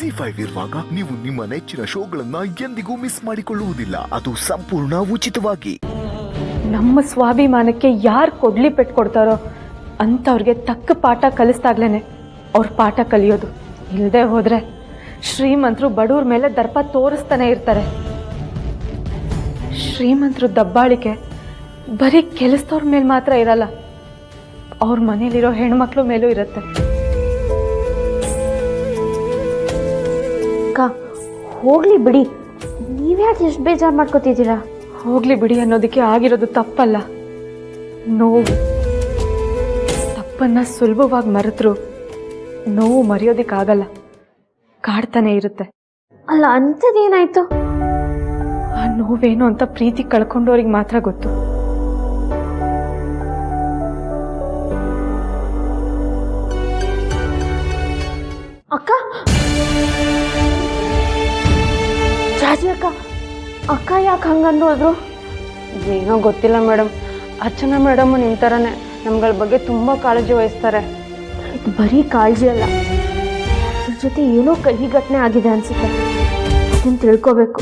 ಜಿ5 ಇರುವಾಗ ನೀವು ನಿಮ್ಮ ನೆಚ್ಚಿನ ಶೋಗಳನ್ನ ಎಂದಿಗೂ ಮಿಸ್ ಮಾಡಿಕೊಳ್ಳುವುದಿಲ್ಲ. ಅದು ಸಂಪೂರ್ಣ ಉಚಿತವಾಗಿ. ನಮ್ಮ ಸ್ವಾಭಿಮಾನಕ್ಕೆ ಯಾರು ಕೊಡ್ಲಿ ಪೆಟ್ಕೊಡ್ತಾರೋ ಅಂಥವ್ರಿಗೆ ತಕ್ಕ ಪಾಠ ಕಲಿಸ್ದಾಗ್ಲೇನೆ ಅವ್ರ ಪಾಠ ಕಲಿಯೋದು. ಇಲ್ಲದೆ ಹೋದ್ರೆ ಶ್ರೀಮಂತರು ಬಡವ್ರ ಮೇಲೆ ದರ್ಪ ತೋರಿಸ್ತಾನೆ ಇರ್ತಾರೆ. ಶ್ರೀಮಂತರು ದಬ್ಬಾಳಿಕೆ ಬರೀ ಕೆಲಸದವ್ರ ಮೇಲೆ ಮಾತ್ರ ಇರಲ್ಲ, ಅವ್ರ ಮನೇಲಿರೋ ಹೆಣ್ಮಕ್ಳ ಮೇಲೂ ಇರುತ್ತೆ. ಹೋಗ್ಲಿ ಬಿಡಿ, ನೀವ್ಯಾಕೆ ಎಷ್ಟು ಬೇಜಾರು ಮಾಡ್ಕೋತಿದ್ದೀರಾ? ಹೋಗ್ಲಿ ಬಿಡಿ ಅನ್ನೋದಕ್ಕೆ ಆಗಿರೋದು ತಪ್ಪಲ್ಲ, ನೋವು. ತಪ್ಪನ್ನ ಸುಲಭವಾಗಿ ಮರೆತರು ನೋವು ಮರೆಯೋದಿಕ್ಕಾಗಲ್ಲ, ಕಾಡ್ತಾನೆ ಇರುತ್ತೆ. ಅಲ್ಲ, ಅಂಥದ್ದೇನಾಯ್ತು? ಆ ನೋವೇನು ಅಂತ ಪ್ರೀತಿ ಕಳ್ಕೊಂಡವ್ರಿಗೆ ಮಾತ್ರ ಗೊತ್ತು. ಅಕ್ಕ, ಜಾಜಿ ಅಕ್ಕ, ಅಕ್ಕ ಯಾಕೆ ಹಂಗಂದ್ರು? ಏನೋ ಗೊತ್ತಿಲ್ಲ ಮೇಡಮ್. ಅರ್ಚನಾ ಮೇಡಮ್ ನಿಮ್ಮ ಥರನೇ ನಮ್ಗಳ ಬಗ್ಗೆ ತುಂಬ ಕಾಳಜಿ ವಹಿಸ್ತಾರೆ. ಇದು ಬರೀ ಕಾಳಜಿ ಅಲ್ಲ, ಅದ್ರ ಜೊತೆ ಏನೋ ಕಹಿ ಘಟನೆ ಆಗಿದೆ ಅನ್ಸುತ್ತೆ. ಅದನ್ನ ತಿಳ್ಕೋಬೇಕು.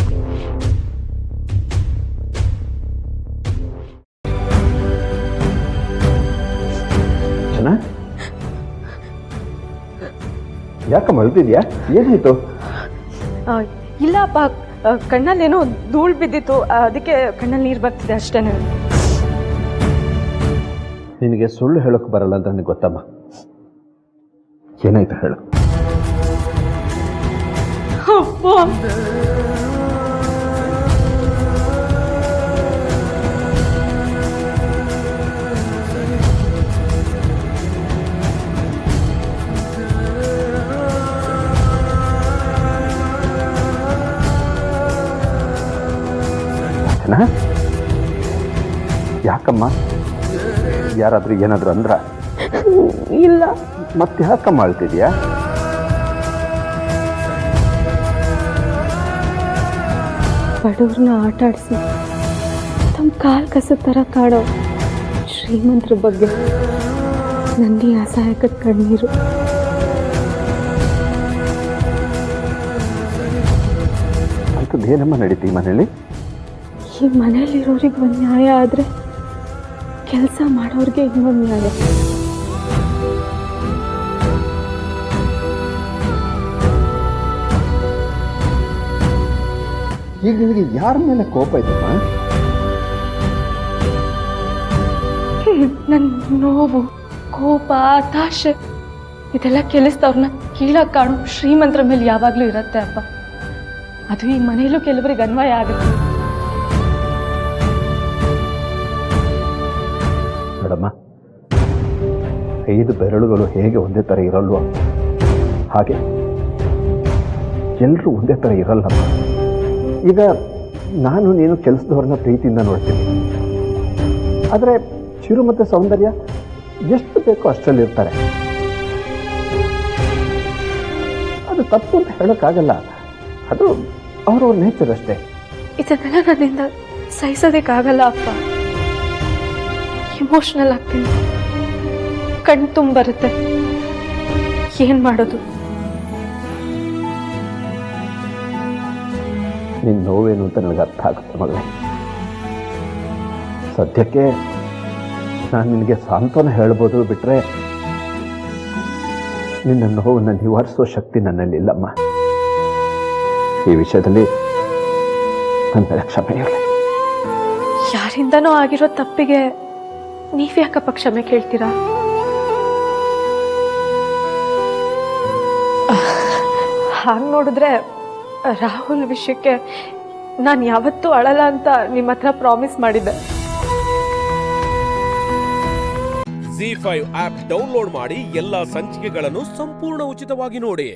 ಯಾಕಮ್ಮ ಅಳ್ತಿದ್ಯಾ? ಏನಾಯ್ತು? ಇಲ್ಲ ಅಪ್ಪ, ಕಣ್ಣಲ್ಲೇನೋ ಧೂಳು ಬಿದ್ದಿತ್ತು, ಅದಕ್ಕೆ ಕಣ್ಣಲ್ಲಿ ನೀರು ಬರ್ತಿದೆ ಅಷ್ಟೇನೆ. ನಿನಗೆ ಸುಳ್ಳು ಹೇಳೋಕೆ ಬರಲ್ಲ ಅಂತ ನನಗೆ ಗೊತ್ತಮ್ಮ. ಏನಾಯ್ತು ಹೇಳು. ಯಾಕಮ್ಮ? ಯಾರಾದ್ರೂ ಏನಾದ್ರು ಅಂದ್ರ? ಇಲ್ಲ. ಮತ್ತೆ ಯಾಕಮ್ಮ ಅಳ್ತಿದ್ಯಾ? ಬಡವ್ರನ್ನ ಆಟ ಆಡಿಸಿ ತಮ್ಮ ಕಾಲ್ ಕಸದ ಥರ ಕಾಡೋ ಶ್ರೀಮಂತರ ಬಗ್ಗೆ ನನಗೆ ಅಸಹಾಯಕದ ಕಣ್ಣೀರು. ಅಂಥದ್ದೇನಮ್ಮ ನಡೀತಿ ಮನೇಲಿ? ಈ ಮನೇಲಿರೋರಿಗೆ ಒಂದು ನ್ಯಾಯ ಆದರೆ ಕೆಲಸ ಮಾಡೋರಿಗೆ ಇನ್ನೊಂದು ನ್ಯಾಯ. ಈಗ ನಿನಗೆ ಯಾರ ಮೇಲೆ ಕೋಪ ಇದಮ್ಮ? ನನ್ನ ನೋವು, ಕೋಪ, ಹತಾಶೆ ಇದೆಲ್ಲ ಕೆಲಸದವ್ರನ್ನ ಕೀಳಾಗಿ ಕಾಣೋ ಶ್ರೀಮಂತರ ಮೇಲೆ ಯಾವಾಗಲೂ ಇರುತ್ತೆ ಅಪ್ಪ. ಅದು ಈ ಮನೆಯಲ್ಲೂ ಕೆಲವರಿಗೆ ಅನ್ವಯ ಆಗುತ್ತೆ. ನೋಡಮ್ಮ, 5 ಬೆರಳುಗಳು ಹೇಗೆ ಒಂದೇ ಥರ ಇರಲ್ವೋ ಹಾಗೆ ಎಲ್ಲರೂ ಒಂದೇ ಥರ ಇರಲ್ಲಮ್ಮ. ಈಗ ನಾನು ನೀನು ಕೆಲಸದವ್ರನ್ನ ಪ್ರೀತಿಯಿಂದ ನೋಡ್ತೀನಿ, ಆದರೆ ಚಿರು ಮತ್ತು ಸೌಂದರ್ಯ ಎಷ್ಟು ಬೇಕೋ ಅಷ್ಟರಲ್ಲಿ ಇರ್ತಾರೆ. ಅದು ತಪ್ಪು ಅಂತ ಹೇಳೋಕ್ಕಾಗಲ್ಲ, ಅದು ಅವ್ರವ್ರ ನೇಚರ್ ಅಷ್ಟೇ. ಇದನ್ನೆಲ್ಲ ನನ್ನಿಂದ ಸಹಿಸೋದಕ್ಕಾಗಲ್ಲ ಅಪ್ಪ. ಇಮೋಷನಲ್ ಆಗ್ತೀನಿ, ಕಣ್ ತುಂಬ ಬರುತ್ತೆ. ಏನ್ ಮಾಡೋದು? ನಿನ್ನ ನೋವೇನು ಅಂತ ನನಗೆ ಅರ್ಥ ಆಗುತ್ತೆ ಮಗಳೇ. ಸದ್ಯಕ್ಕೆ ನಾನು ನಿನಗೆ ಸಾಂತ್ವನ ಹೇಳ್ಬೋದು ಬಿಟ್ಟರೆ ನಿನ್ನ ನೋವನ್ನು ನಿವಾರಿಸೋ ಶಕ್ತಿ ನನ್ನಲ್ಲಿಲ್ಲಮ್ಮ. ಈ ವಿಷಯದಲ್ಲಿ ನನ್ನ ಕ್ಷಮೆ ಇರಲಿ. ಯಾರಿಂದನೋ ಆಗಿರೋ ತಪ್ಪಿಗೆ ನೀವ್ಯಾಕಪ್ಪ ಕ್ಷಮೆ ಕೇಳ್ತೀರಾ? ಹಾಗೆ ನೋಡಿದ್ರೆ ರಾಹುಲ್ ವಿಷಯಕ್ಕೆ ನಾನು ಯಾವತ್ತೂ ಅಳಲ್ಲ ಅಂತ ನಿಮ್ಮ ಹತ್ರ ಪ್ರಾಮಿಸ್ ಮಾಡಿದ್ದೆ. ಜಿ5 ಆಪ್ ಡೌನ್ಲೋಡ್ ಮಾಡಿ ಎಲ್ಲಾ ಸಂಚಿಕೆಗಳನ್ನು ಸಂಪೂರ್ಣ ಉಚಿತವಾಗಿ ನೋಡಿ.